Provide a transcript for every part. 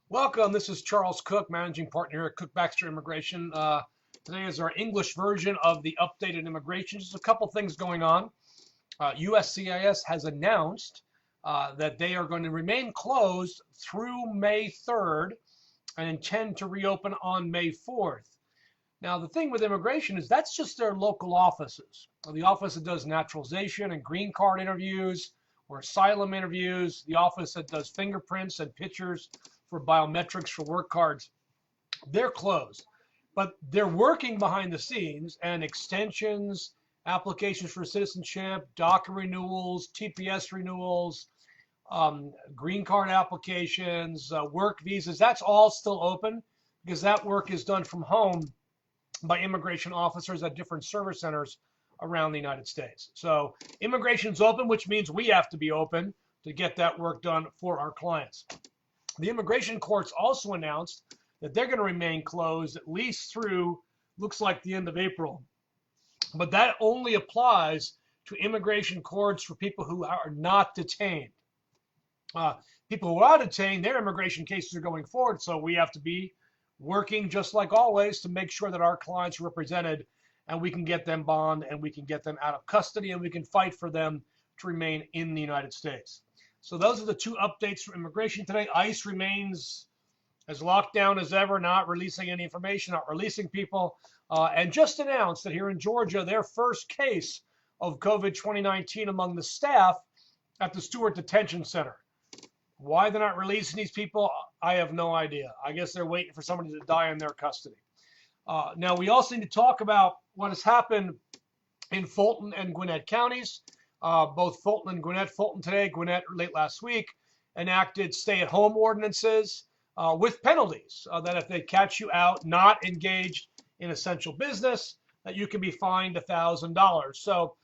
Welcome. This is Charles Cook, managing partner here at Cook Baxter Immigration. Today is our English version of the updated immigration. Just a couple things going on. USCIS has announced that they are going to remain closed through May 3rd and intend to reopen on May 4th. Now, the thing with immigration is that's just their local offices. The office that does naturalization and green card interviews or asylum interviews, the office that does fingerprints and pictures for biometrics for work cards, they're closed. But they're working behind the scenes, and extensions, applications for citizenship, DACA renewals, TPS renewals, green card applications, work visas, that's all still open because that work is done from home by immigration officers at different service centers around the United States. So immigration's open, which means we have to be open to get that work done for our clients. The immigration courts also announced that they're going to remain closed at least through, looks like, the end of April. But that only applies to immigration courts for people who are not detained. People who are detained, their immigration cases are going forward, so we have to be working just like always to make sure that our clients are represented and we can get them bond and we can get them out of custody and we can fight for them to remain in the United States. So those are the two updates for immigration today. ICE remains as locked down as ever, not releasing any information, not releasing people, and just announced that here in Georgia, their first case of COVID-2019 among the staff at the Stewart Detention Center. Why they're not releasing these people, I have no idea. I guess they're waiting for somebody to die in their custody. Now, we also need to talk about what has happened in Fulton and Gwinnett counties. Both Fulton and Gwinnett, Fulton today, Gwinnett late last week, enacted stay-at-home ordinances with penalties that if they catch you out not engaged in essential business, that you can be fined $1,000. So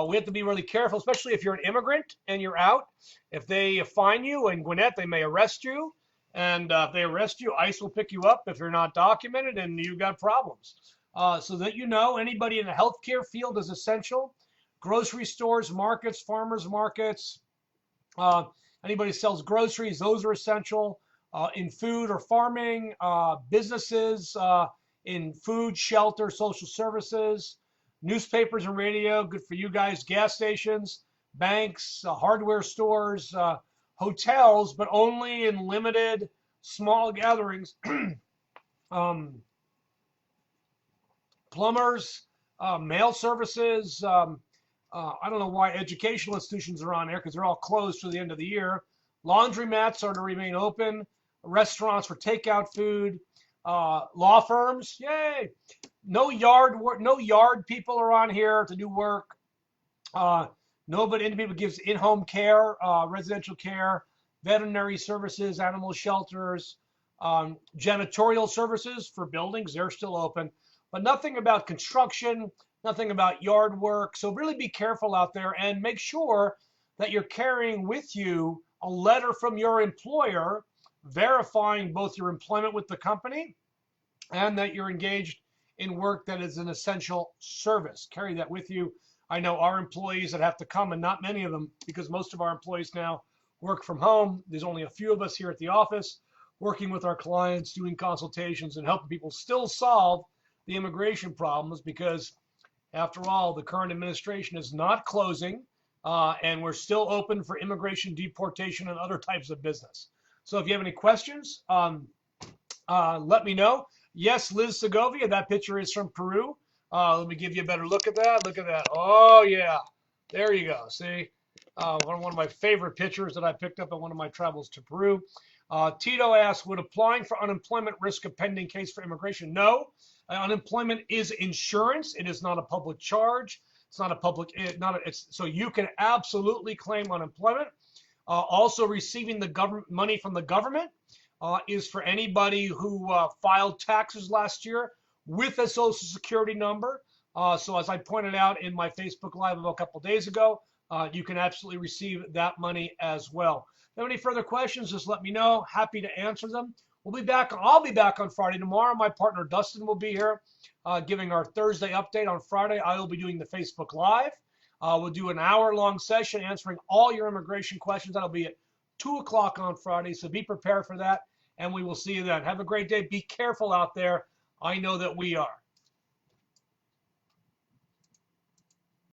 we have to be really careful, especially if you're an immigrant and you're out. If they fine you in Gwinnett, they may arrest you. And if they arrest you, ICE will pick you up if you're not documented and you've got problems. So that you know, anybody in the healthcare field is essential. Grocery stores, markets, farmers markets, anybody sells groceries, those are essential. In food or farming, businesses in food, shelter, social services, newspapers and radio, good for you guys, gas stations, banks, hardware stores, hotels, but only in limited small gatherings. Plumbers, mail services. I don't know why educational institutions are on there because they're all closed through the end of the year. Laundromats are to remain open. Restaurants for takeout food. Law firms, yay! No yard work, no yard people are on here to do work. Nobody people gives in-home care, residential care, veterinary services, animal shelters, janitorial services for buildings, they're still open, but nothing about construction, nothing about yard work. So really be careful out there and make sure that you're carrying with you a letter from your employer verifying both your employment with the company and that you're engaged in work that is an essential service. Carry that with you. I know our employees that have to come, and not many of them, because most of our employees now work from home. There's only a few of us here at the office working with our clients, doing consultations and helping people still solve the immigration problems because, after all, the current administration is not closing and we're still open for immigration, deportation, and other types of business. So if you have any questions, let me know. Yes, Liz Segovia, that picture is from Peru. Let me give you a better look at that. Look at that. Oh, yeah. There you go. See? One of my favorite pictures that I picked up on one of my travels to Peru. Tito asks, would applying for unemployment risk a pending case for immigration? No. Unemployment is insurance. It is not a public charge. It's not a public, so you can absolutely claim unemployment. Also receiving the government money from the government is for anybody who filed taxes last year with a Social Security number. So as I pointed out in my Facebook Live a couple days ago, you can absolutely receive that money as well. If you have any further questions, just let me know. Happy to answer them. We'll be back. I'll be back on Friday. Tomorrow, my partner Dustin will be here giving our Thursday update. On Friday, I will be doing the Facebook Live. We'll do an hour-long session answering all your immigration questions. That'll be at 2 o'clock on Friday, so be prepared for that. and we will see you then. Have a great day. Be careful out there. I know that we are.